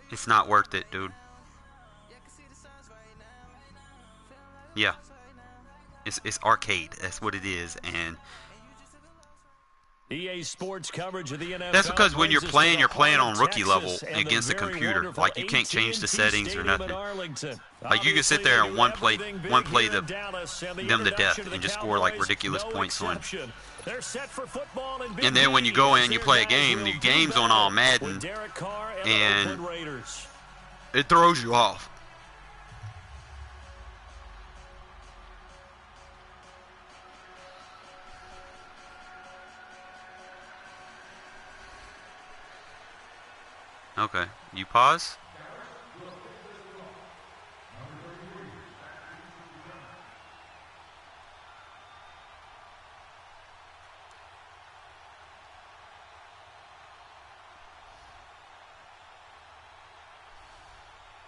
It's not worth it, dude. Yeah. It's arcade. That's what it is. And EA Sports coverage of the NFL. that's because when you're playing on rookie level against a computer. Like, you can't change the settings or nothing. Like, you can sit there and one play them to death and just score like ridiculous points on. And then when you go in, you play a game. The game's on all Madden, and it throws you off. Okay, you pause.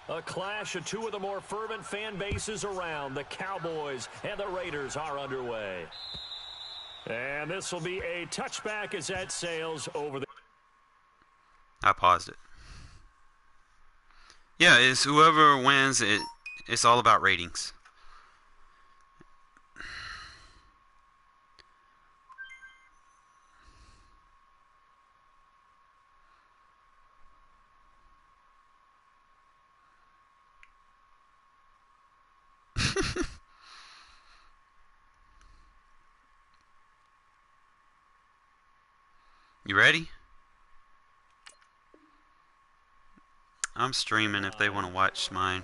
A clash of two of the more fervent fan bases around. The Cowboys and the Raiders are underway. And this will be a touchback as that sails over the... I paused it. Yeah, it's whoever wins it. It's all about ratings. You ready? I'm streaming if they want to watch mine.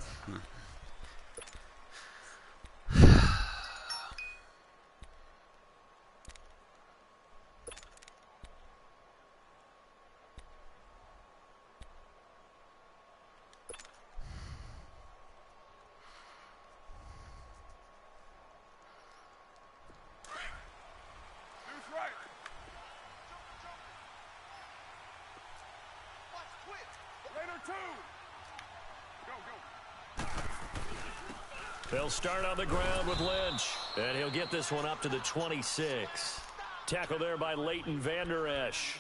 They'll start on the ground with Lynch, and he'll get this one up to the 26. Tackle there by Leighton Vander Esch.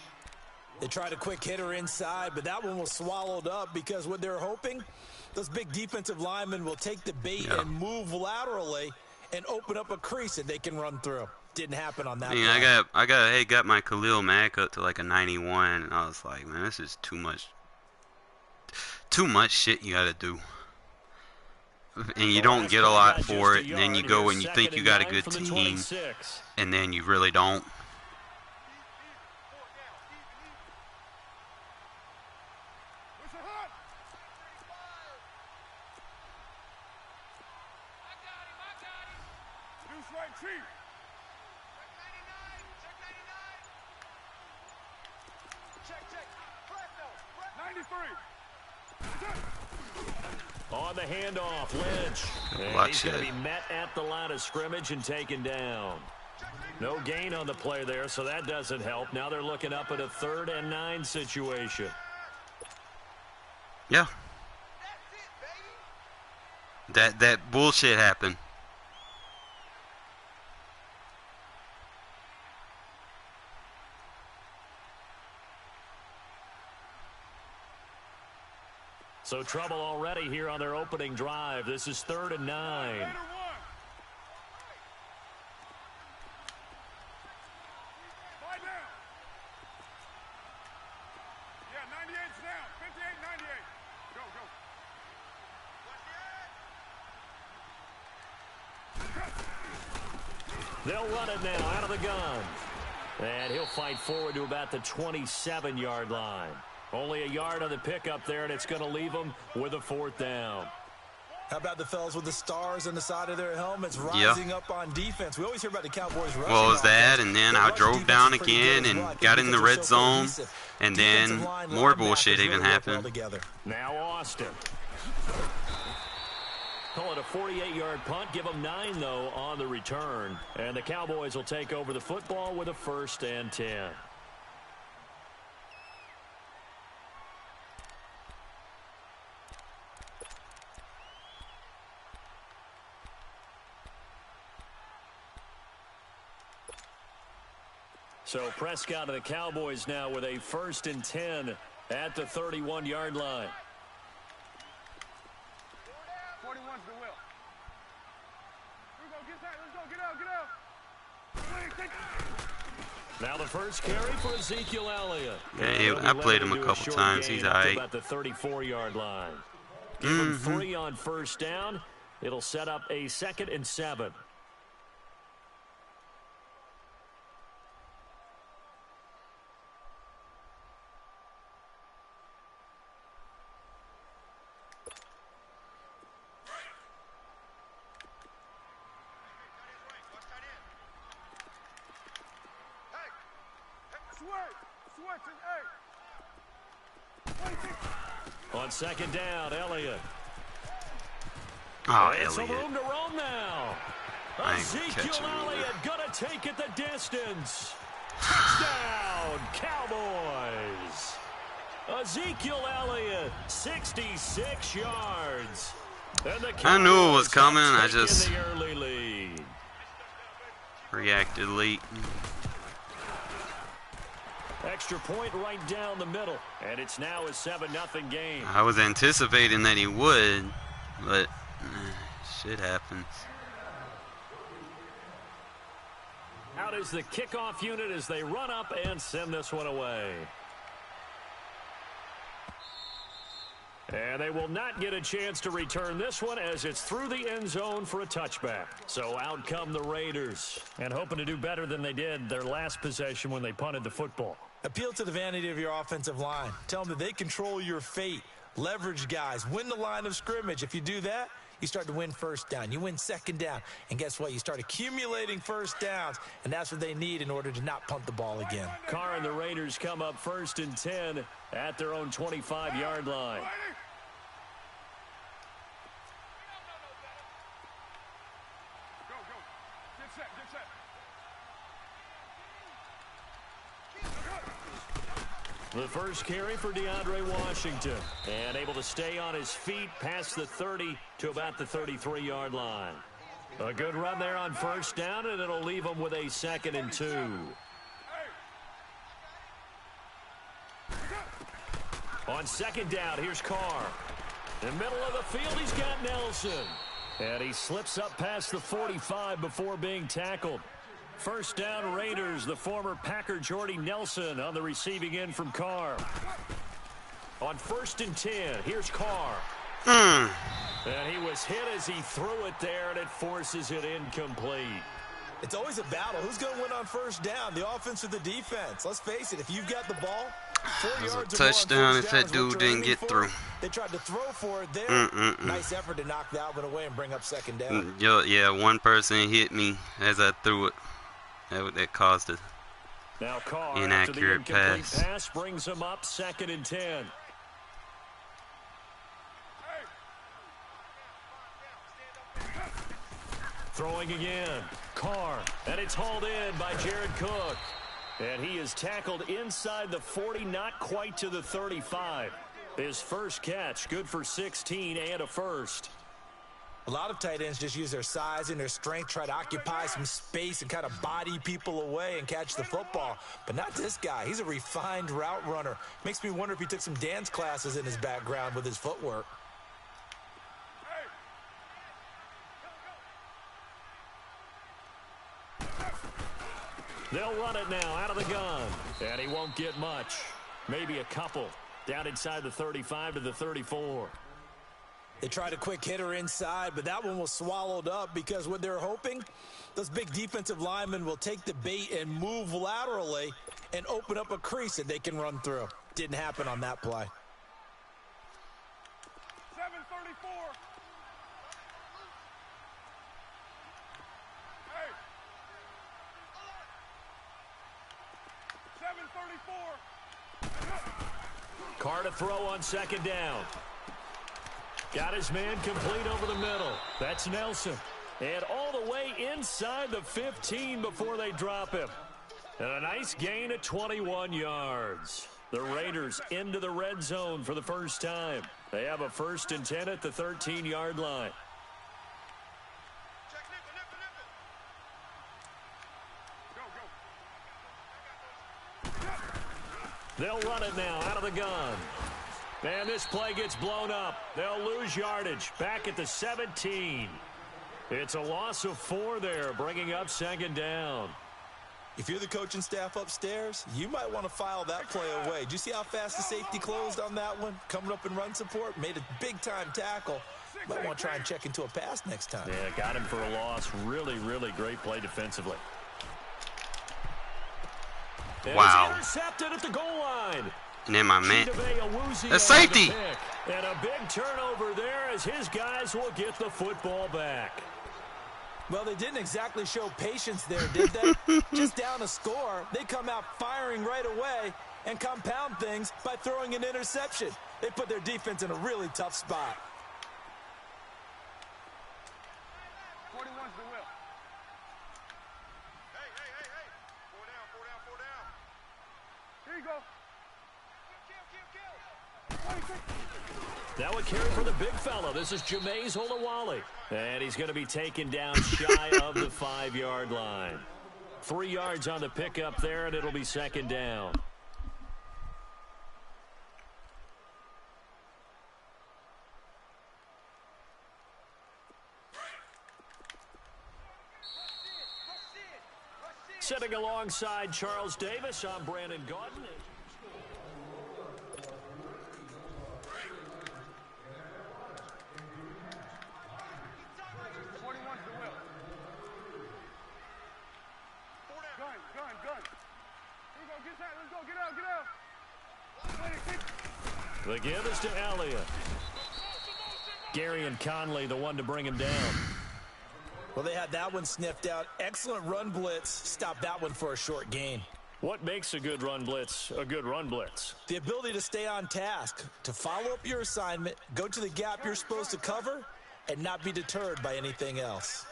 They tried a quick hitter inside, but that one was swallowed up because what they're hoping, those big defensive linemen will take the bait and move laterally and open up a crease that they can run through. Didn't happen on that. I got my Khalil Mack up to like a 91, and I was like, man, this is too much. Too much shit you got to do. And you don't get a lot for it, and then you go and you think you got a good team, and then you really don't. On the handoff, Lynch. And he's going to be met at the line of scrimmage and taken down. No gain on the play there, so that doesn't help. Now they're looking up at a 3rd and 9 situation. Yeah. That bullshit happened. So trouble already here on their opening drive. This is 3rd and 9. They'll run it now out of the gun. And he'll fight forward to about the 27-yard line. Only a yard on the pickup there, and it's going to leave them with a 4th down. How about the fellas with the stars on the side of their helmets rising up on defense? We always hear about the Cowboys rushing. Well, it was that, and then I drove down again and got in the red zone, and then more bullshit even happened. Now Austin. Call it a 48-yard punt. Give them 9, though, on the return. And the Cowboys will take over the football with a 1st and 10. So Prescott and the Cowboys now with a 1st and 10 at the 31-yard line. Now the first carry for Ezekiel Elliott. Yeah, I played him a couple times. He's alright. About the 34-yard line. Give him 3 on first down. It'll set up a 2nd and 7. On 2nd down, Elliott. Oh, It's Elliott. a room to roam now. Ezekiel Elliott gonna take it the distance. Touchdown, Cowboys. Ezekiel Elliott, 66 yards. And the I knew it was Cowboys coming. I have taken just the early lead. reacted late. Extra point right down the middle, and it's now a 7-0 game. I was anticipating that he would, but shit happens. Out is the kickoff unit as they run up and send this one away. And they will not get a chance to return this one as it's through the end zone for a touchback. So out come the Raiders, and hoping to do better than they did their last possession when they punted the football. Appeal to the vanity of your offensive line. Tell them that they control your fate. Leverage guys. Win the line of scrimmage. If you do that, you start to win first down. You win 2nd down. And guess what? You start accumulating first downs, and that's what they need in order to not punt the ball again. Carr and the Raiders come up 1st and 10 at their own 25-yard line. The first carry for DeAndre Washington, and able to stay on his feet past the 30 to about the 33-yard line. A good run there on first down, and it'll leave him with a 2nd and 2. On 2nd down, here's Carr. In the middle of the field, he's got Nelson. And he slips up past the 45 before being tackled. First down, Raiders. The former Packer Jordy Nelson on the receiving end from Carr. On 1st and 10, here's Carr. And he was hit as he threw it there, and it forces it incomplete. It's always a battle. Who's going to win on first down, the offense or the defense? Let's face it, if you've got the ball, 4 yards a touchdown if that dude didn't get for. through. They tried to throw for it there. Nice effort to knock that one away and bring up 2nd down. Yeah, one person hit me as I threw it. That caused an now Carr, inaccurate pass brings him up 2nd and 10. Throwing again, Carr, and it's hauled in by Jared Cook. And he is tackled inside the 40, not quite to the 35. His first catch, good for 16 and a first. A lot of tight ends just use their size and their strength, try to occupy some space and kind of body people away and catch the football. But not this guy. He's a refined route runner. Makes me wonder if he took some dance classes in his background with his footwork. They'll run it now out of the gun. And he won't get much. Maybe a couple. Down inside the 35 to the 34. They tried a quick hitter inside, but that one was swallowed up because what they're hoping, those big defensive linemen will take the bait and move laterally and open up a crease that they can run through. Didn't happen on that play. 734. Hey. 734. Carr to throw on 2nd down. Got his man complete over the middle. That's Nelson. And all the way inside the 15 before they drop him. And a nice gain of 21 yards. The Raiders into the red zone for the first time. They have a 1st and 10 at the 13-yard line. They'll run it now out of the gun. And this play gets blown up. They'll lose yardage back at the 17. It's a loss of 4 there, bringing up 2nd down. If you're the coaching staff upstairs, you might want to file that play away. Did you see how fast the safety closed on that one? Coming up in run support, made a big-time tackle. Might want to try and check into a pass next time. Yeah, got him for a loss. Really, really great play defensively. Wow. Intercepted at the goal line. And then my man. A safety. And a big turnover there as his guys will get the football back. Well, they didn't exactly show patience there, did they? Just down a score, they come out firing right away and compound things by throwing an interception. They put their defense in a really tough spot. 41's the whip. Hey. Four down. Here you go. Kill. That would carry for the big fella. This is Jameis Olawale. And he's going to be taken down shy of the 5-yard line. 3 yards on the pickup there, and it'll be second down. Sitting alongside Charles Davis, I'm Brandon Gaudin. 41's the whip. Gun. Here we go. Get shot. Let's go. Get out. The give is to Elliott. Gary and Conley, the one to bring him down. Well, they had that one sniffed out. Excellent run blitz. Stopped that one for a short gain. What makes a good run blitz a good run blitz? The ability to stay on task, to follow up your assignment, go to the gap you're supposed to cover, and not be deterred by anything else.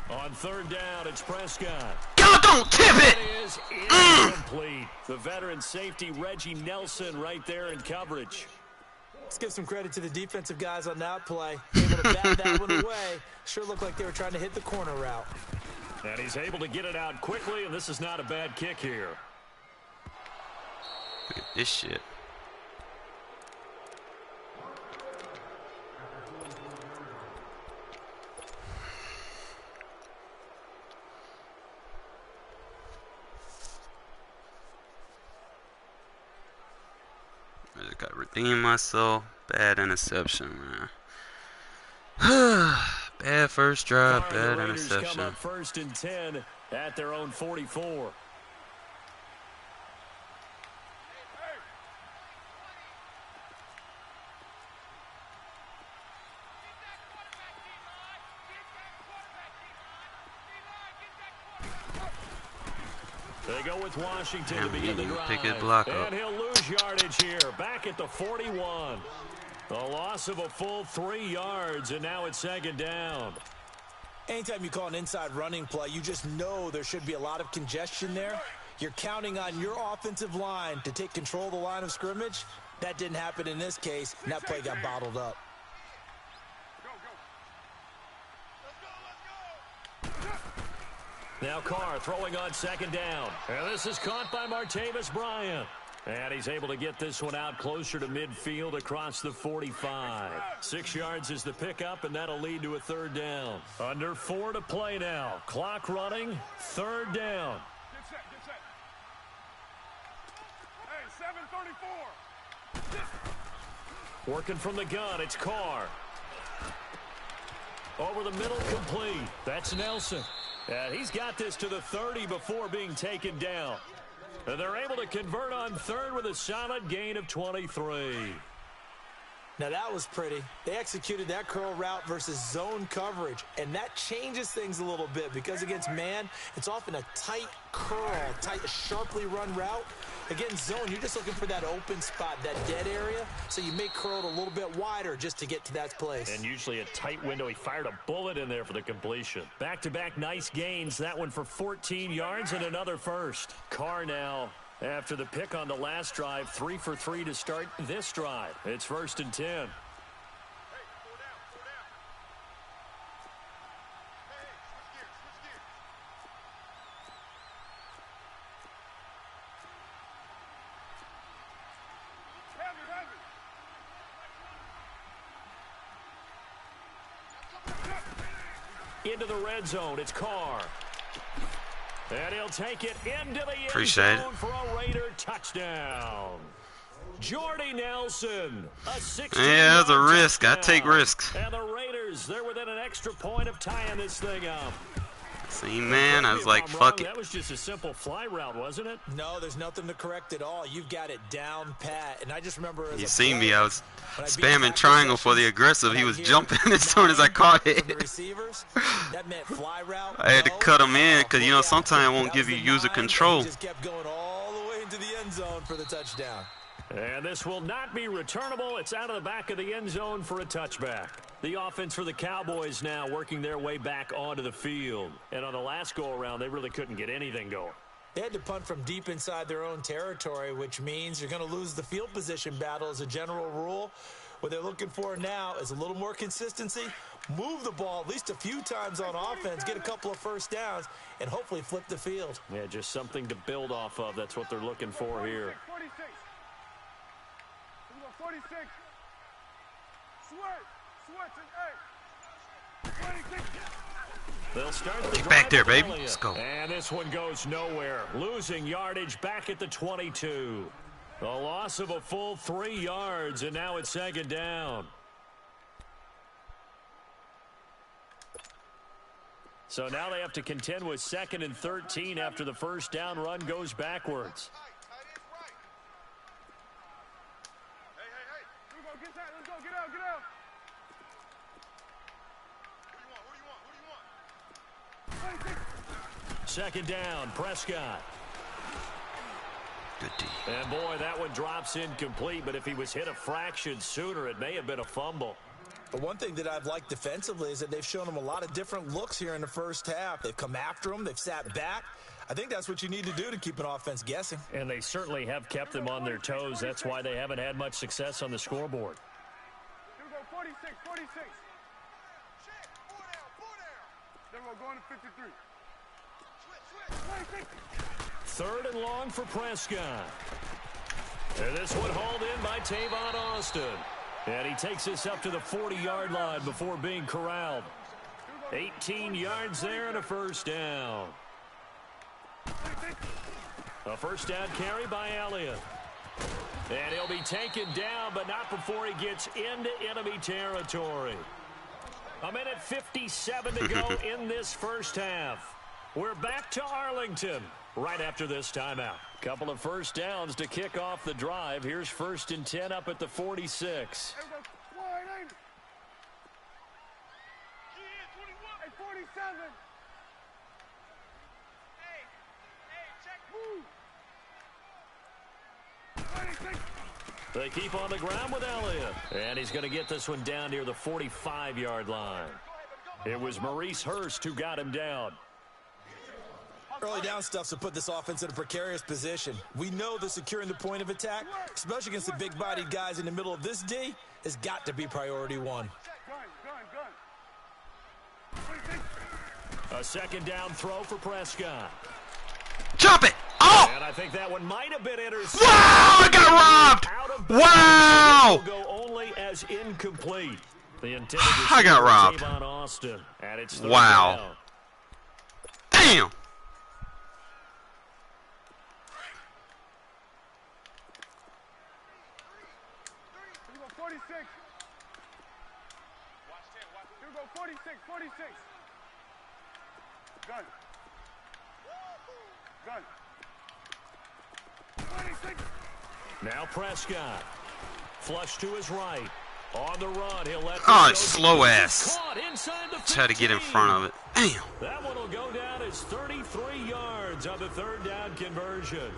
On third down, it's Prescott. Y'all don't tip it! It is incomplete. The veteran safety, Reggie Nelson, right there in coverage. Let's give some credit to the defensive guys on that play. Able to bat that one away. Sure looked like they were trying to hit the corner route. And he's able to get it out quickly, and this is not a bad kick here. Look at this shit. I just gotta redeem myself. Bad interception, man. Bad first drive, bad interception. Come up first and 10 at their own 44. They go with Washington to begin the drive. Pick his block up. And he'll lose yardage here. Back at the 41. A loss of a full 3 yards, and now it's second down. Anytime you call an inside running play, you just know there should be a lot of congestion there. You're counting on your offensive line to take control of the line of scrimmage. That didn't happen in this case, and that play got bottled up. Now Carr throwing on second down. And this is caught by Martavis Bryant. And he's able to get this one out closer to midfield across the 45. 6 yards is the pickup, and that'll lead to a third down. Under 4 to play now. Clock running. Third down. Get set. Hey, 7:34. Working from the gun, it's Carr. Over the middle, complete. That's Nelson. And he's got this to the 30 before being taken down. And they're able to convert on third with a solid gain of 23. Now that was pretty. They executed that curl route versus zone coverage, and that changes things a little bit because against man, it's often a tight curl, tight, sharply run route. Against zone, you're just looking for that open spot, that dead area, so you make curl a little bit wider just to get to that place. And usually a tight window. He fired a bullet in there for the completion. Back-to-back nice gains. That one for 14 yards and another first. Carr now, after the pick on the last drive, 3 for 3 to start this drive. It's first and 10. into the red zone. It's Carr. And he'll take it into the end Appreciate zone for a Raider touchdown. Jordy Nelson, a 16-yard Yeah, that's a risk. touchdown. I take risks. And the Raiders, they're within an extra point of tying this thing up. See, man, I was like, fuck it. That was just a simple fly route, wasn't it? No, there's nothing to correct at all. You've got it down pat. And I just remember as You a seen me, player, I was when I beat spamming practice triangle for the sessions, aggressive. when He I was hear jumping as soon as I 9 caught from it. the receivers, that meant fly route. I had to no, cut him in because, you know, look out. sometimes it won't That give was you the user 9, control. and he just kept going all the way into the end zone for the touchdown. And this will not be returnable. It's out of the back of the end zone for a touchback. The offense for the Cowboys now working their way back onto the field. And on the last go-around, they really couldn't get anything going. They had to punt from deep inside their own territory, which means you're going to lose the field position battle as a general rule. What they're looking for now is a little more consistency, move the ball at least a few times on offense, get a couple of first downs, and hopefully flip the field. Yeah, just something to build off of. That's what they're looking for here. 46. 46. Switch. 26. They'll start the Get back there, drive with baby. Elliott. Let's go. And this one goes nowhere. Losing yardage back at the 22. A loss of a full 3 yards, and now it's second down. So now they have to contend with 2nd and 13 after the first down run goes backwards. Let's go. Get out. Who do you want? Second down, Prescott. Good D. And boy, that one drops incomplete, but if he was hit a fraction sooner, it may have been a fumble. But one thing that I've liked defensively is that they've shown them a lot of different looks here in the first half. They've come after them. They've sat back. I think that's what you need to do to keep an offense guessing. And they certainly have kept them on their toes. That's why they haven't had much success on the scoreboard. Here we go, 46. Then we're going to 53. Switch. 3rd and long for Prescott. And this one hauled in by Tavon Austin. And he takes this up to the 40-yard line before being corralled. 18 yards there and a first down. A first down carry by Elliott. And he'll be taken down, but not before he gets into enemy territory. 1:57 to go in this first half. We're back to Arlington right after this timeout. Couple of first downs to kick off the drive. Here's 1st and 10 up at the 46. Here we go. Wide, ain't it? Yeah, 21. Hey, 47. Hey, check. Move. 26. They keep on the ground with Elliott. And he's going to get this one down near the 45-yard line. It was Maurice Hurst who got him down. Early down stuff's to put this offense in a precarious position. We know that securing the point of attack, especially against the big-bodied guys in the middle of this D, has got to be priority one. A second down throw for Prescott. Jump it! Oh! And I think that one might have been intercepted. Wow! I got robbed! Wow! Will go only as incomplete. The intended I got receiver, robbed. Tavon Austin. And it's third Wow. down. Damn! Here we go, 46. Here we go, 46. Gun. 26. Now Prescott. Flush to his right. On the run, he'll let Oh, this it's go. slow He's ass. caught inside the 15. Try to get in front of it. Damn! That one will go down as 33 yards on the third down conversion.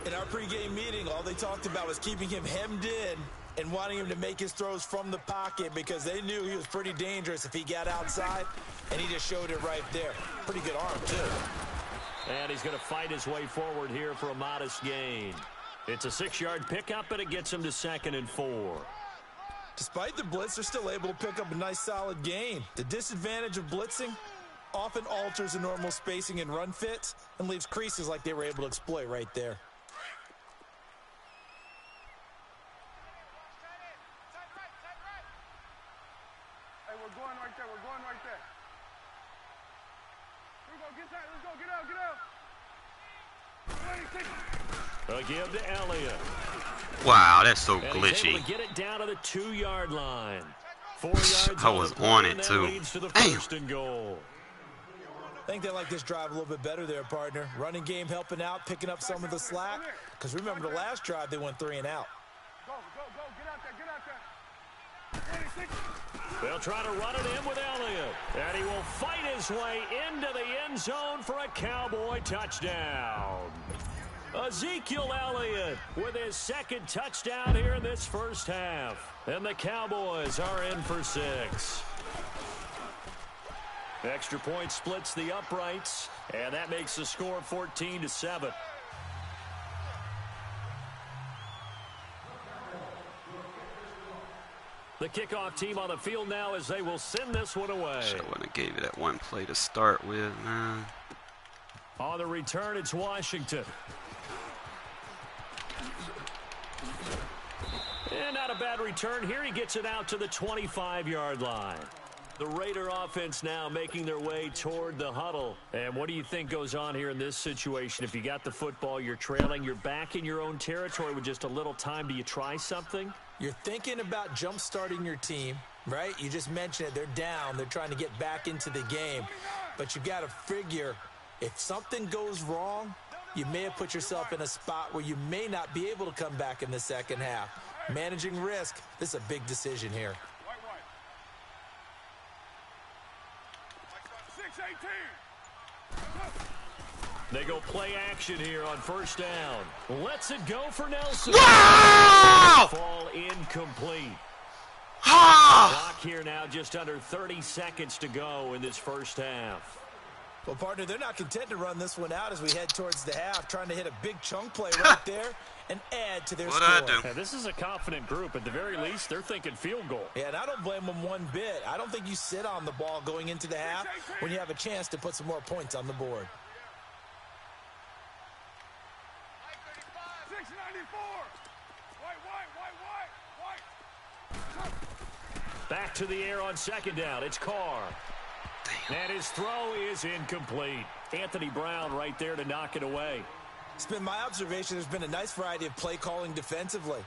In our pregame meeting, all they talked about was keeping him hemmed in and wanting him to make his throws from the pocket because they knew he was pretty dangerous if he got outside, and he just showed it right there. Pretty good arm, too. And he's going to fight his way forward here for a modest gain. It's a 6-yard pickup, and it gets him to 2nd and 4. Despite the blitz, they're still able to pick up a nice, solid gain. The disadvantage of blitzing often alters the normal spacing and run fits and leaves creases like they were able to exploit right there. Hey, we're going right there. A give to Elliott. Wow, that's so And he's glitchy. able to get it down to the 2-yard line. 4 yards I was the play, on and it that too. leads to the Damn. 1st and goal. I think they like this drive a little bit better there, partner. Running game helping out, picking up some of the slack. Because remember, the last drive, they went 3 and out. Go, get out there, 26. They'll try to run it in with Elliott. And he will fight his way into the end zone for a Cowboy touchdown. Ezekiel Elliott with his 2nd touchdown here in this first half. And the Cowboys are in for 6. Extra point splits the uprights, and that makes the score 14-7. The kickoff team on the field now as they will send this one away. I wouldn't have gave you that one play to start with, man. On the return, it's Washington. And not a bad return here. He gets it out to the 25-yard line. The Raider offense now making their way toward the huddle. And what do you think goes on here in this situation? If you got the football, you're trailing, you're back in your own territory with just a little time. Do you try something? You're thinking about jump-starting your team, right? You just mentioned it. They're down. They're trying to get back into the game. But you got to figure, if something goes wrong, you may have put yourself in a spot where you may not be able to come back in the second half. Managing risk, this is a big decision here. 6-18. They go play action here on first down. Lets it go for Nelson. Wow! Fall incomplete. Ah! Clock here now, just under 30 seconds to go in this first half. Well, partner, they're not content to run this one out as we head towards the half, trying to hit a big chunk play right there and add to their score. What'd I do? Now, this is a confident group. At the very least, they're thinking field goal. Yeah, and I don't blame them one bit. I don't think you sit on the ball going into the half when you have a chance to put some more points on the board. 694. White. Back to the air on second down. It's Carr. Damn. And his throw is incomplete. Anthony Brown right there to knock it away. It's been my observation there's been a nice variety of play calling defensively.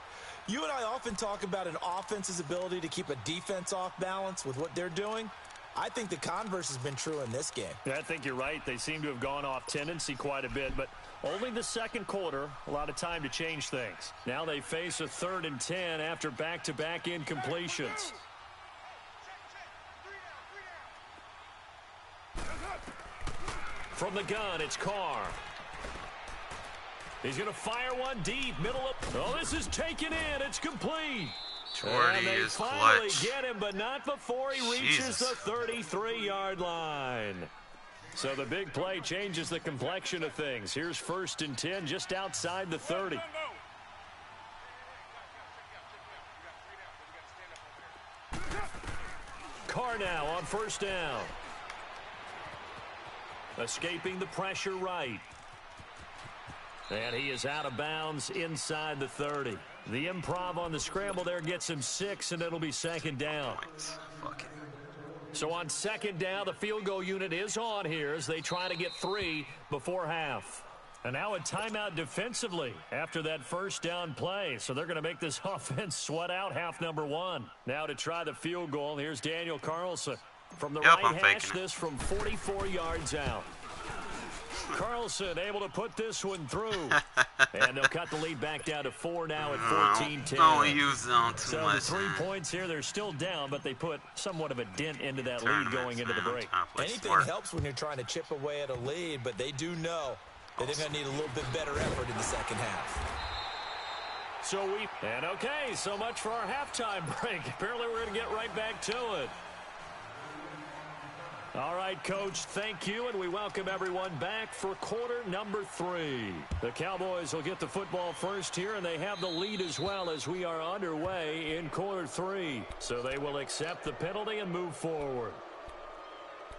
You and I often talk about an offense's ability to keep a defense off balance with what they're doing. I think the converse has been true in this game. Yeah, I think you're right. They seem to have gone off tendency quite a bit, but only the second quarter, a lot of time to change things. Now they face a 3rd and 10 after back-to-back incompletions. From the gun, it's Carr. He's going to fire one deep, middle of... Oh, this is taken in. It's complete. Jordy and they is finally clutch. get him, but not before he reaches Jesus. the 33-yard line. So the big play changes the complexion of things. Here's 1st and 10 just outside the 30. Carr now on first down. Escaping the pressure right. And he is out of bounds inside the 30. The improv on the scramble there gets him 6, and it'll be 2nd down. Fuck it. So on 2nd down, the field goal unit is on here as they try to get 3 before half. And now a timeout defensively after that first down play. So they're going to make this offense sweat out half number 1. Now to try the field goal, here's Daniel Carlson. From the Yep, right I'm hash, faking it. this from 44 yards out. Carlson able to put this one through. And they'll cut the lead back down to 4 now at 14-10. Don't use them too So much. the 3 man. points here, they're still down, but they put somewhat of a dent into that lead Tournaments, going into the man. break. I'm trying to play Anything smart. helps when you're trying to chip away at a lead, but they do know that they're going to need a little bit better effort in the second half. And okay, so much for our halftime break. Apparently we're going to get right back to it. All right, Coach, thank you, and we welcome everyone back for quarter number 3. The Cowboys will get the football first here, and they have the lead as well as we are underway in quarter 3. So they will accept the penalty and move forward.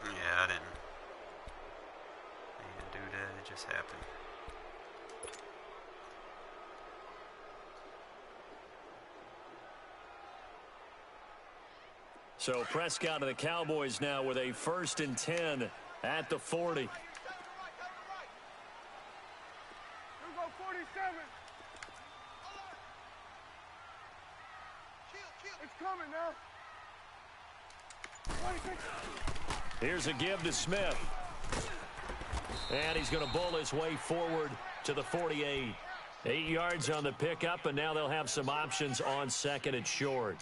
Yeah, I didn't do that. It just happened. So Prescott and the Cowboys now with a 1st and 10 at the 40. coming now. Here's a give to Smith. And he's going to bowl his way forward to the 48. 8 yards on the pickup, and now they'll have some options on second and short.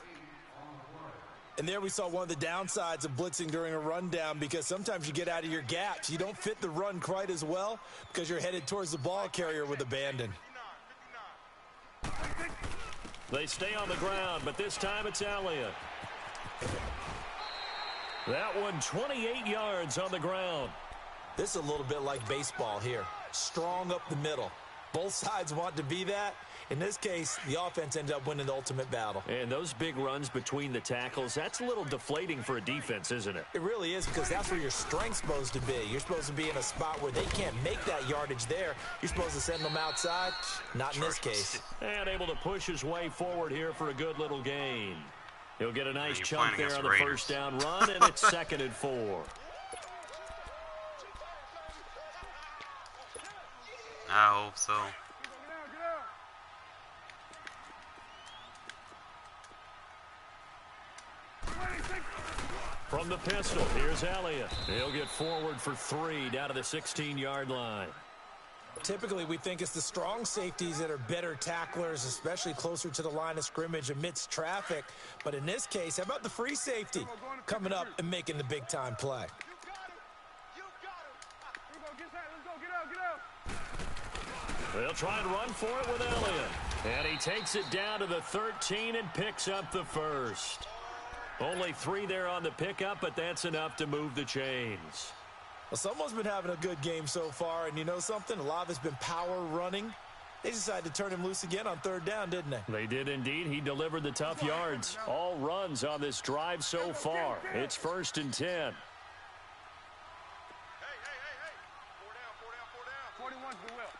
And there we saw one of the downsides of blitzing during a rundown, because sometimes you get out of your gaps. You don't fit the run quite as well because you're headed towards the ball carrier with abandon. They stay on the ground, but this time it's Elliott. That one 28 yards on the ground. This is a little bit like baseball here. Strong up the middle. Both sides want to be that. In this case, the offense ended up winning the ultimate battle. And those big runs between the tackles, that's a little deflating for a defense, isn't it? It really is, because that's where your strength's supposed to be. You're supposed to be in a spot where they can't make that yardage there. You're supposed to send them outside. Not in this case. And able to push his way forward here for a good little gain. He'll get a nice chunk there on the Raiders. first down run, and it's 2nd and 4. I hope so. From the pistol, here's Elliott. He'll get forward for 3 down to the 16-yard line. Typically, we think it's the strong safeties that are better tacklers, especially closer to the line of scrimmage amidst traffic. But in this case, how about the free safety coming up and making the big-time play? They'll try and run for it with Elliott. And he takes it down to the 13 and picks up the first. Only 3 there on the pickup, but that's enough to move the chains. Well, someone's been having a good game so far, and you know something? A lot of it's been power running. They decided to turn him loose again on 3rd down, didn't they? They did indeed. He delivered the tough yards. All runs on this drive so far. It's 1st and 10. Hey. 4 down. 41's the will.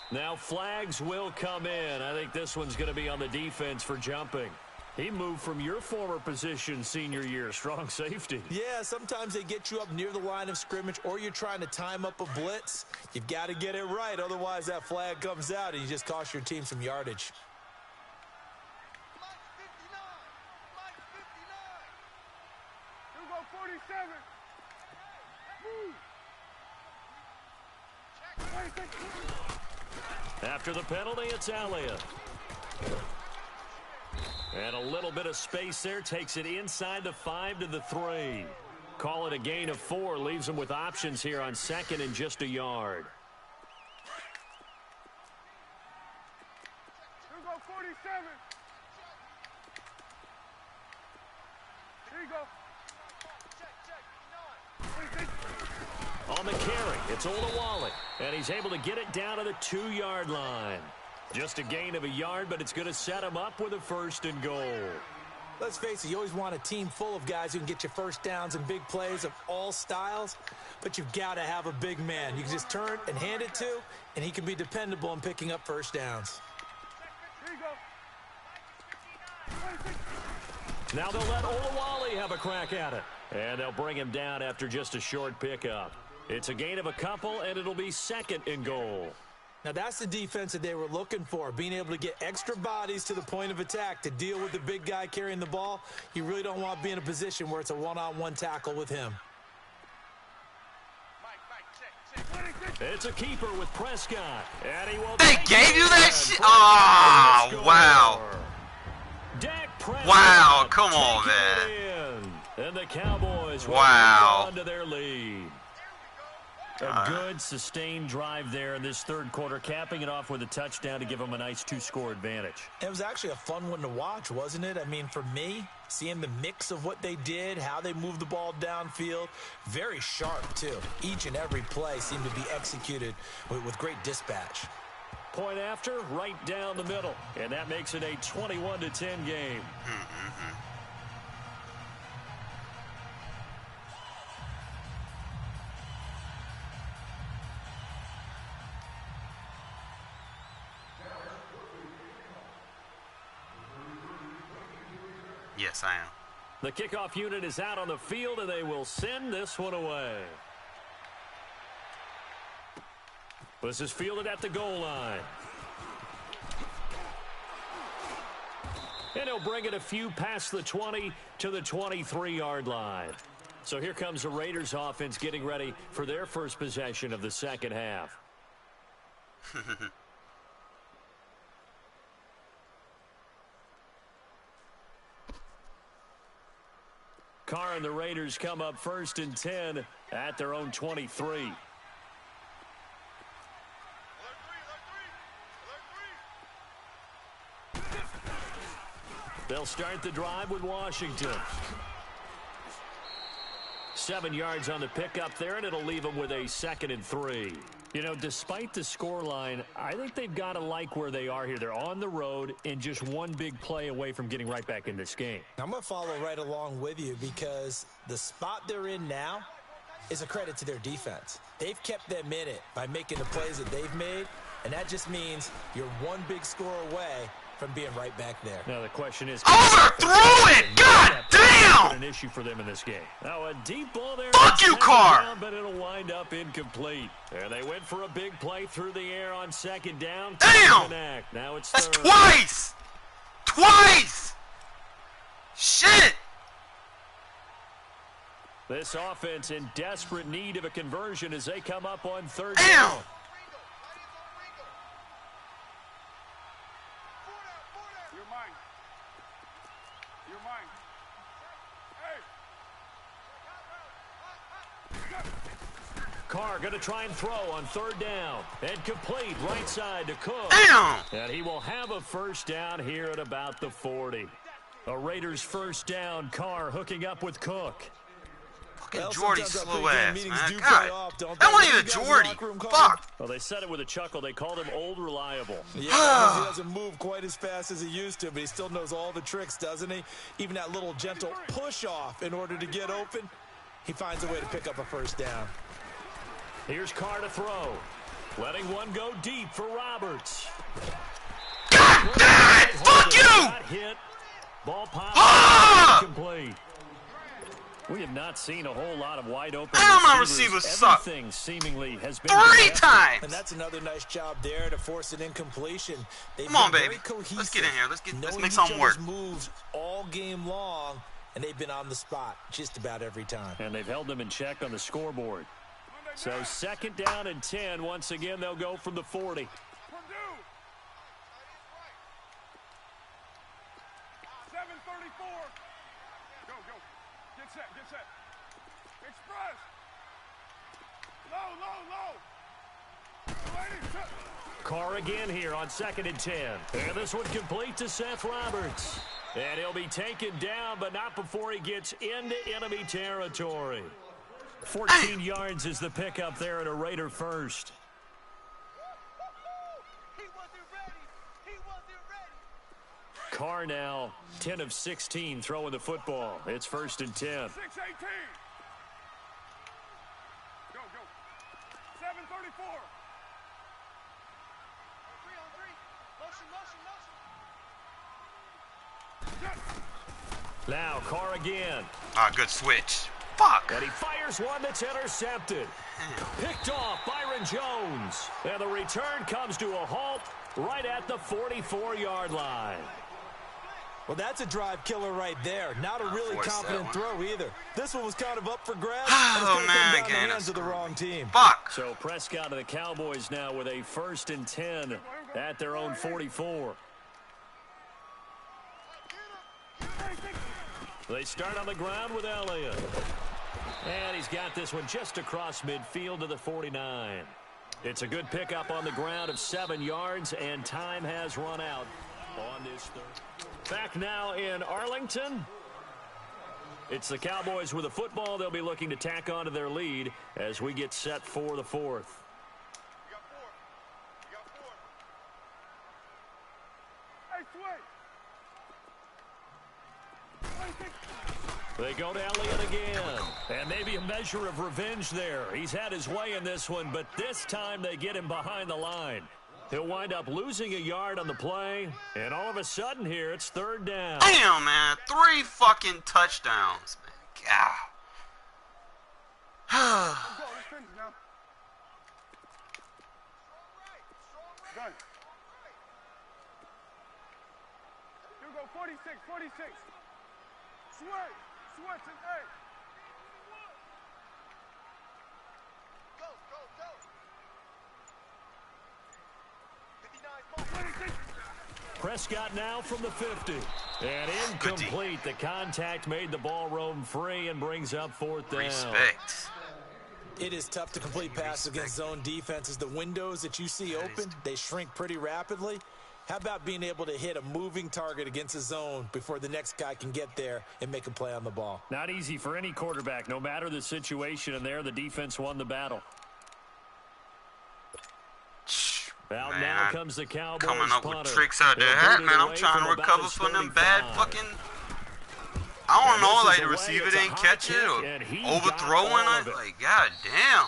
Now flags will come in. I think this one's going to be on the defense for jumping. He moved from your former position senior year, strong safety. Yeah, sometimes they get you up near the line of scrimmage, or you're trying to time up a blitz. You've got to get it right, otherwise that flag comes out and you just cost your team some yardage. Here go 47. After the penalty, it's Elliott. And a little bit of space there, takes it inside the 5 to the 3. Call it a gain of 4, leaves them with options here on 2nd and just a yard. Here go 47. Here you go. On the carry, it's Olawale, and he's able to get it down to the 2-yard line. Just a gain of a yard, but it's going to set him up with a 1st and goal. Let's face it, you always want a team full of guys who can get you first downs and big plays of all styles, but you've got to have a big man you can just turn and hand it to, and he can be dependable in picking up first downs. Here you go. Now they'll let Olawale have a crack at it, and they'll bring him down after just a short pickup. It's a gain of a couple, and it'll be 2nd and goal. Now that's the defense that they were looking for, being able to get extra bodies to the point of attack to deal with the big guy carrying the ball. You really don't want to be in a position where it's a one-on-one tackle with him. It's a keeper with Prescott, and he will. They gave you that shit? Oh, wow. Dak Prescott. Wow, come on, man. And the Cowboys Wow. on to their lead. A good, sustained drive there in this 3rd quarter, capping it off with a touchdown to give them a nice 2-score advantage. It was actually a fun one to watch, wasn't it? I mean, for me, seeing the mix of what they did, how they moved the ball downfield, very sharp, too. Each and every play seemed to be executed with great dispatch. Point after, right down the middle, and that makes it a 21-10 game. Yes, I am. The kickoff unit is out on the field, and they will send this one away. This is fielded at the goal line. And he'll bring it a few past the 20 to the 23-yard line. So here comes the Raiders offense getting ready for their first possession of the second half. Carr and the Raiders come up 1st and 10 at their own 23. They'll start the drive with Washington. 7 yards on the pickup there, and it'll leave them with a 2nd and 3. You know, despite the scoreline, I think they've got to like where they are here. They're on the road and just one big play away from getting right back in this game. I'm going to follow right along with you because the spot they're in now is a credit to their defense. They've kept them in it by making the plays that they've made, and that just means you're one big score away from being right back there. Now the question is, overthrew it! God damn! An issue for them in this game. Now a deep ball there. Fuck you, Carr! Down, but it'll wind up incomplete. There they went for a big play through the air on 2nd down. Damn! Now it's That's third. twice! Twice! Shit! This offense in desperate need of a conversion as they come up on 3rd Damn! down. Carr going to try and throw on 3rd down. And complete right side to Cook. Damn! And he will have a 1st down here at about the 40. A Raiders 1st down. Carr hooking up with Cook. Fucking Well, Jordy's sometimes slow our big ass, game man. meetings do God. pay off, don't That they? wasn't You even guys in the Jordy. locker room call Fuck. Well, they said it with a chuckle. They called him old reliable. Yeah, he doesn't move quite as fast as he used to, but he still knows all the tricks, doesn't he? Even that little gentle push-off in order to get open, he finds a way to pick up a 1st down. Here's Carr to throw. Letting one go deep for Roberts. God damn it! Fuck you! Got hit. Ball popped. Ah! Complete. We have not seen a whole lot of wide open Damn, my receivers. receivers suck. Everything seemingly has been 3 contested. times! And that's another nice job there to force an incompletion. They've Come on, been baby. very cohesive, Let's get in here. Let's knowing make each something work. other's moves all game long, and they've been on the spot just about every time. And they've held them in check on the scoreboard. So 2nd down and 10. Once again, they'll go from the 40. 7:34. Go. Get set. Express. Low. Carr again here on 2nd and 10. And this one complete to Seth Roberts. And he'll be taken down, but not before he gets into enemy territory. 14 yards is the pickup there at a Raider 1st. Carr now 10 of 16 throwing the football. It's 1st and 10. 6:18. Go. 7:34. Now Carr again. Ah, good switch. Fuck. And he fires one that's intercepted. Picked off Byron Jones. And the return comes to a halt right at the 44-yard line. Well, that's a drive killer right there. Not a really force confident that throw either. This one was kind of up for grabs. Oh, and it's man, going to come down again, the hands of the wrong team. Fuck. So Prescott and the Cowboys now with a 1st and 10 at their own 44. They start on the ground with Elliott. And he's got this one just across midfield to the 49. It's a good pickup on the ground of 7 yards, and time has run out on this third. Back now in Arlington. It's the Cowboys with the football. They'll be looking to tack onto their lead as we get set for the 4th. They go to Elliott again. And maybe a measure of revenge there. He's had his way in this one, but this time they get him behind the line. He'll wind up losing a yard on the play, and all of a sudden here, it's 3rd down. Damn, man. 3 fucking touchdowns, man. God. Go. 46, 46. Switch and A. Go, go, go. 59, Prescott now from the 50. And incomplete. The contact made the ball roam free and brings up fourth down. Respect. It is tough to complete passes against zone defenses. The windows that you see open, they shrink pretty rapidly. How about being able to hit a moving target against a zone before the next guy can get there and make a play on the ball? Not easy for any quarterback, no matter the situation. And there, the defense won the battle. Out Man, now comes the Cowboys coming up punter. with tricks out there. They'll Hey, boot it man, I'm away trying to from about recover his from them 35. bad fucking... I don't And know, this like is the away. receiver It's a didn't high catch kick, it and he or got overthrowing all it. of it. Like, god damn.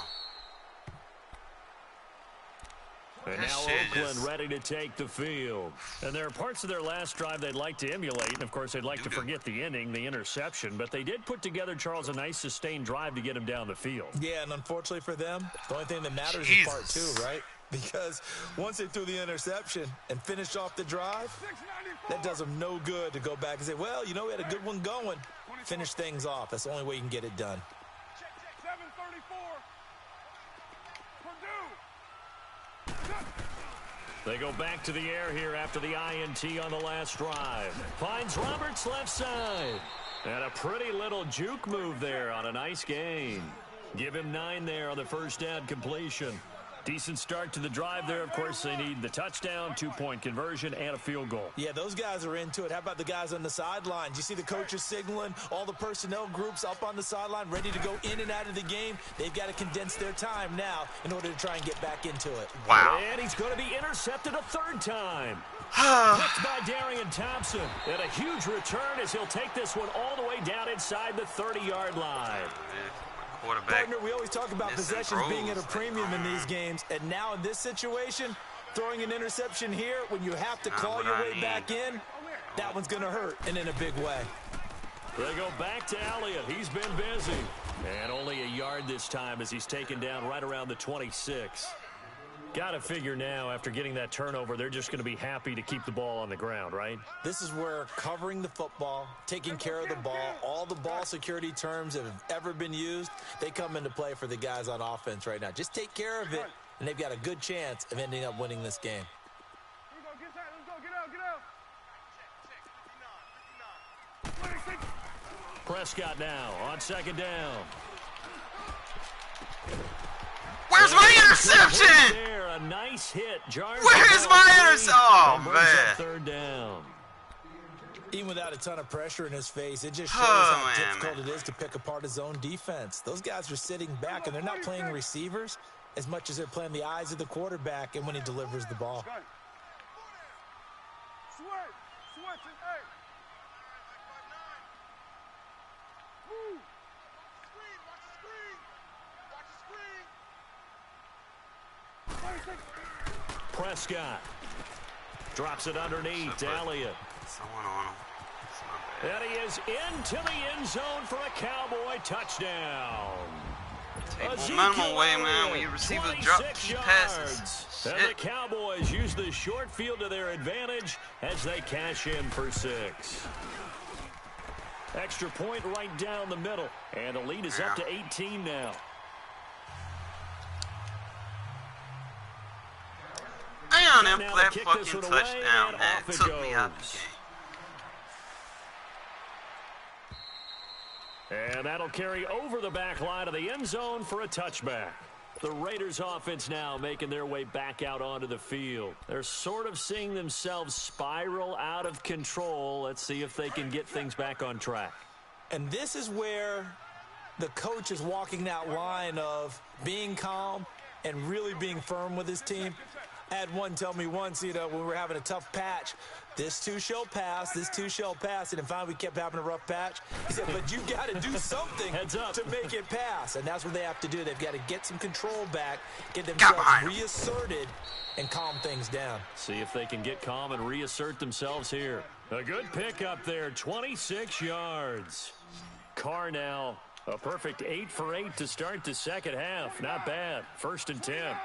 And That now shit Oakland just- ready to take the field. And there are parts of their last drive they'd like to emulate. And, of course, they'd like to forget the inning, the interception. But they did put together, Charles, a nice sustained drive to get him down the field. Yeah, and unfortunately for them, the only thing that matters Jesus. is part two, right? Because once they threw the interception and finished off the drive, that does them no good to go back and say, well, you know, we had a good one going. Finish things off. That's the only way you can get it done. 734. Purdue. They go back to the air here after the INT on the last drive. Finds Roberts left side. And a pretty little juke move there on a nice gain. Give him 9 there on the first down completion. Decent start to the drive there. Of course, they need the touchdown, 2-point conversion, and a field goal. Yeah, those guys are into it. How about the guys on the sidelines? You see the coaches signaling, all the personnel groups up on the sideline, ready to go in and out of the game. They've got to condense their time now in order to try and get back into it. Wow. And he's going to be intercepted a third time. Picked by Darian Thompson. And a huge return as he'll take this one all the way down inside the 30-yard line. Quarterback. Partner, we always talk about possessions being at a premium in these games, and now in this situation, throwing an interception here when you have to claw your way back in, that one's going to hurt, and in a big way. They go back to Elliott. He's been busy. And only a yard this time as he's taken down right around the 26. Got to figure now, after getting that turnover, they're just going to be happy to keep the ball on the ground, right? This is where covering the football, taking care of the ball, all the ball security terms that have ever been used, they come into play for the guys on offense right now. Just take care of it, and they've got a good chance of ending up winning this game. Here we go, get that, let's go, get out, get out. Prescott now on second down. Where's my interception? There, a nice hit. Where's my interception? Oh, man. Third down. Even without a ton of pressure in his face, it just shows Oh, how man, difficult it is to pick apart his own defense. Those guys are sitting back, and they're not playing receivers as much as they're playing the eyes of the quarterback and when he delivers the ball. Switch and A. Move. Screen, watch the screen. Watch the screen. Prescott drops it underneath to Elliott. Someone on him. It's not bad. And he is into the end zone for a Cowboy touchdown. Take momentum away, man. When you receive a drop, key passes. And the Cowboys use the short field to their advantage as they cash in for 6. Extra point right down the middle. And the lead is up to 18 now. Damn, that Now that they kick fucking this one away, touchdown, and man. off it Took me out goes. the game. And that'll carry over the back line of the end zone for a touchback. The Raiders offense now making their way back out onto the field. They're sort of seeing themselves spiral out of control. Let's see if they can get things back on track. And this is where the coach is walking that line of being calm and really being firm with his team. I had one tell me once, you know, when we were having a tough patch, this too shall pass, this too shall pass. And finally we kept having a rough patch. He said, but you got to do something to make it pass. And that's what they have to do. They've got to get some control back, get themselves reasserted, and calm things down. See if they can get calm and reassert themselves here. A good pick up there, 26 yards. Carr now, a perfect 8 for 8 to start the second half. Not bad. 1st and 10.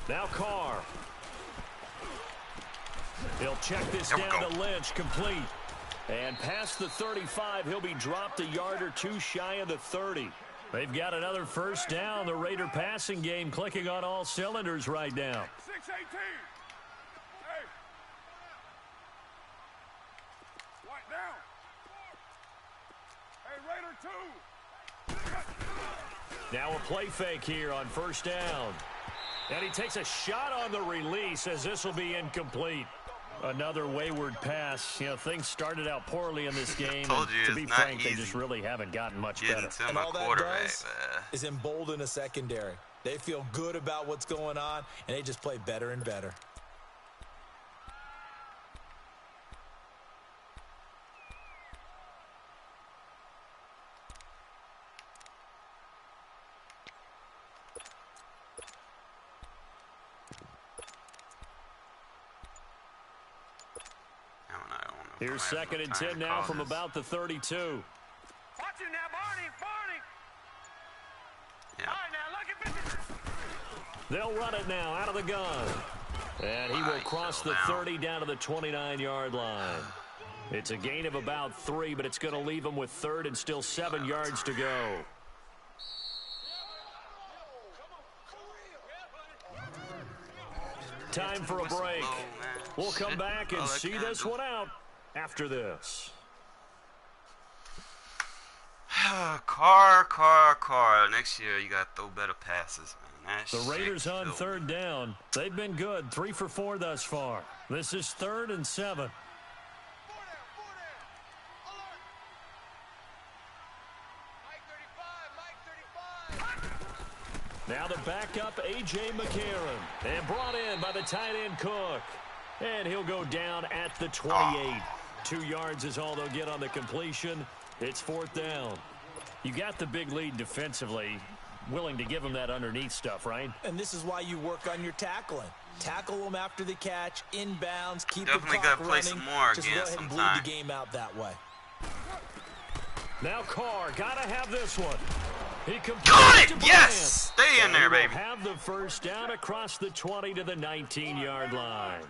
Now Carr. He'll check this down to Lynch, complete. And past the 35, he'll be dropped a yard or two shy of the 30. They've got another first down. The Raider passing game clicking on all cylinders right now. 6-18. Hey. White down. Hey, Raider 2. Now a play fake here on first down. And he takes a shot on the release as this will be incomplete. Another wayward pass. You know, things started out poorly in this game. Told you, to be frank, they just really haven't gotten much better. And all that does is embolden a secondary. They feel good about what's going on, and they just play better and better. Here's 2nd and 10 now from about the 32. Watch it now, Barney. Yeah. All right, now, look at They'll run it now out of the gun. And he will cross the 30 down to the 29-yard line. It's a gain of about 3, but it's going to leave him with 3rd and still 7 yards to go. Time for a break. We'll come back and see this one out after this. Car. Next year, you got to throw better passes, man. The Raiders on 3rd down. They've been good, 3 for 4 thus far. This is 3rd and 7. Now the backup, A.J. McCarron. And brought in by the tight end Cook. And he'll go down at the 28. 2 yards is all they'll get on the completion. It's 4th down. You got the big lead defensively. Willing to give them that underneath stuff, right? And this is why you work on your tackling. Tackle them after the catch, inbounds, keep Definitely the got clock to play running. some more Just again go ahead and bleed sometime. the game out that way. Now Carr, got to have this one. He Got it! Yes! Stay in there, baby. Have the first down across the 20 to the 19-yard line.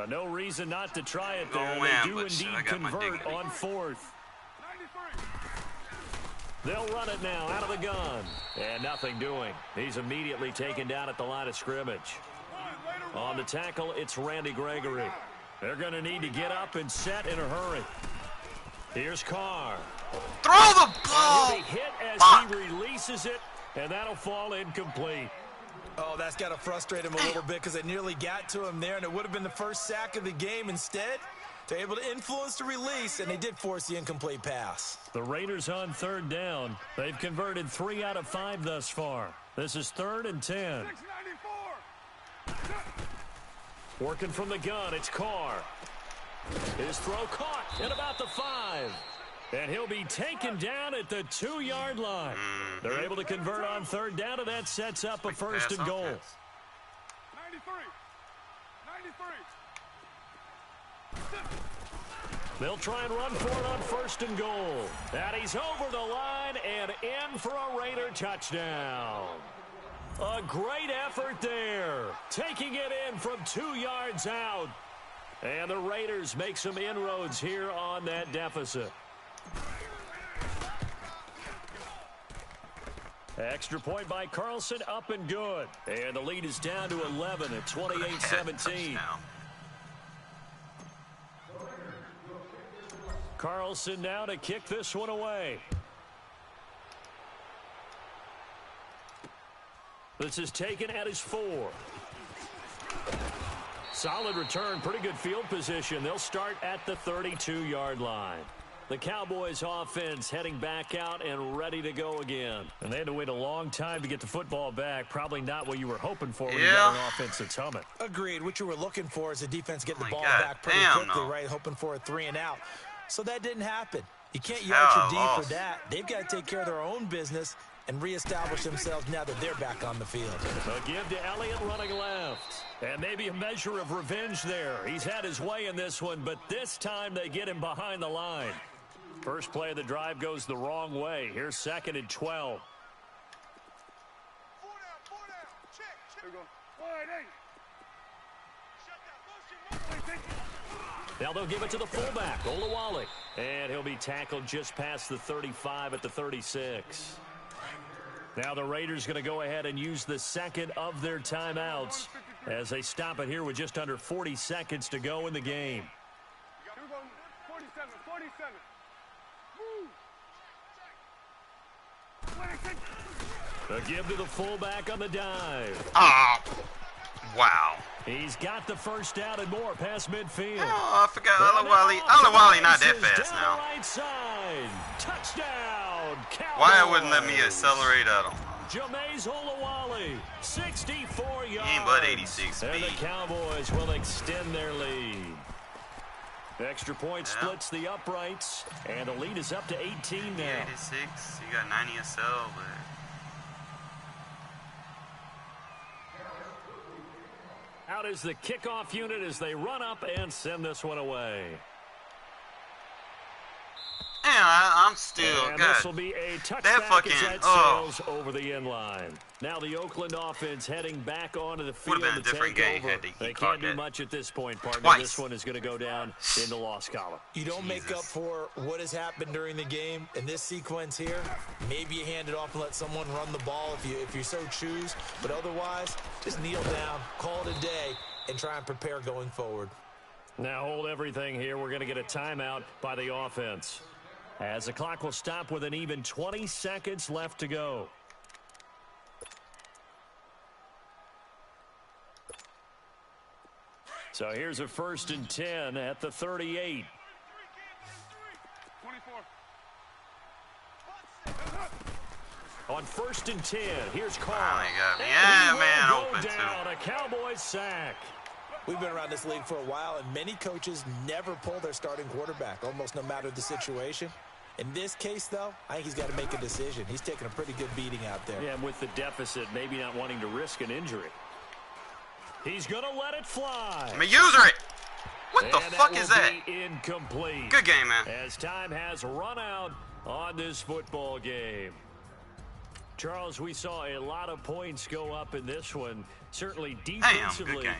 No reason not to try it there. They do indeed convert on 4th. They'll run it now out of the gun. And nothing doing. He's immediately taken down at the line of scrimmage. On the tackle, it's Randy Gregory. They're going to need to get up and set in a hurry. Here's Carr. Throw the ball! He'll be hit as he releases it, and that'll fall incomplete. Oh, that's got to frustrate him a little bit because it nearly got to him there, and it would have been the first sack of the game. Instead, they're able to influence the release, and they did force the incomplete pass. The Raiders on 3rd down. They've converted 3 out of 5 thus far. This is 3rd and 10. Working from the gun, it's Carr. His throw caught at about the 5. And he'll be taken down at the 2-yard line. They're able to convert on 3rd down, and that sets up a 1st and goal. 93. They'll try and run for it on 1st and goal. And he's over the line and in for a Raider touchdown. A great effort there. Taking it in from 2 yards out. And the Raiders make some inroads here on that deficit. Extra point by Carlson, up and good. And the lead is down to 11 at 28-17. Carlson now to kick this one away. This is taken at his 4. Solid return, pretty good field position. They'll start at the 32-yard line. The Cowboys offense heading back out and ready to go again. And they had to wait a long time to get the football back. Probably not what you were hoping for when you got an offense that's humming. Agreed. What you were looking for is the defense getting the ball back pretty quickly, right? Hoping for a 3 and out. So that didn't happen. You can't yell at your D for that. They've got to take care of their own business and reestablish themselves now that they're back on the field. A give to Elliott running left. And maybe a measure of revenge there. He's had his way in this one, but this time they get him behind the line. First play of the drive goes the wrong way. Here's 2nd and 12. 4 down. Check. Wide 8. Shut that motion. Now they'll give it to the fullback, Olawale. And he'll be tackled just past the 35 at the 36. Now the Raiders going to go ahead and use the second of their timeouts as they stop it here with just under 40 seconds to go in the game. 47, 47. Move. A give to the fullback on the dive. Ah, wow. He's got the first down and more past midfield. Oh, I forgot Olawale not that fast now. Right side. Touchdown, Cowboys. Why it wouldn't let me accelerate at him? Jameis Olawale, 64 yards. He ain't but 86 and speed. the Cowboys will extend their lead. The extra point splits the uprights, and the lead is up to 18 now. 86. You got 90 SL, but. Out is the kickoff unit as they run up and send this one away. Yeah, I'm still. And God, this will be a touchback that fucking. as that sails over the end line. Now the Oakland offense heading back onto the field Would've been a to different take game over. had he They caught can't do that much at this point, partner. twice. This one is going to go down in the loss column. You don't make up for what has happened during the game in this sequence here. Maybe you hand it off and let someone run the ball if you so choose. But otherwise, just kneel down, call it a day, and try and prepare going forward. Now hold everything here. We're going to get a timeout by the offense, as the clock will stop with an even 20 seconds left to go. So here's a 1st and 10 at the 38. 24. On 1st and 10, here's Carr. Oh, my God. And Yeah, he will man, go open, down. too. A Cowboys sack. We've been around this league for a while, and many coaches never pull their starting quarterback, almost no matter the situation. In this case, though, I think he's got to make a decision. He's taking a pretty good beating out there. Yeah, and with the deficit, maybe not wanting to risk an injury. He's going to let it fly. I'm a user it. What the And fuck is that? Will be incomplete. Good game, man. As time has run out on this football game. Charles, we saw a lot of points go up in this one. Certainly Damn, defensively. good game.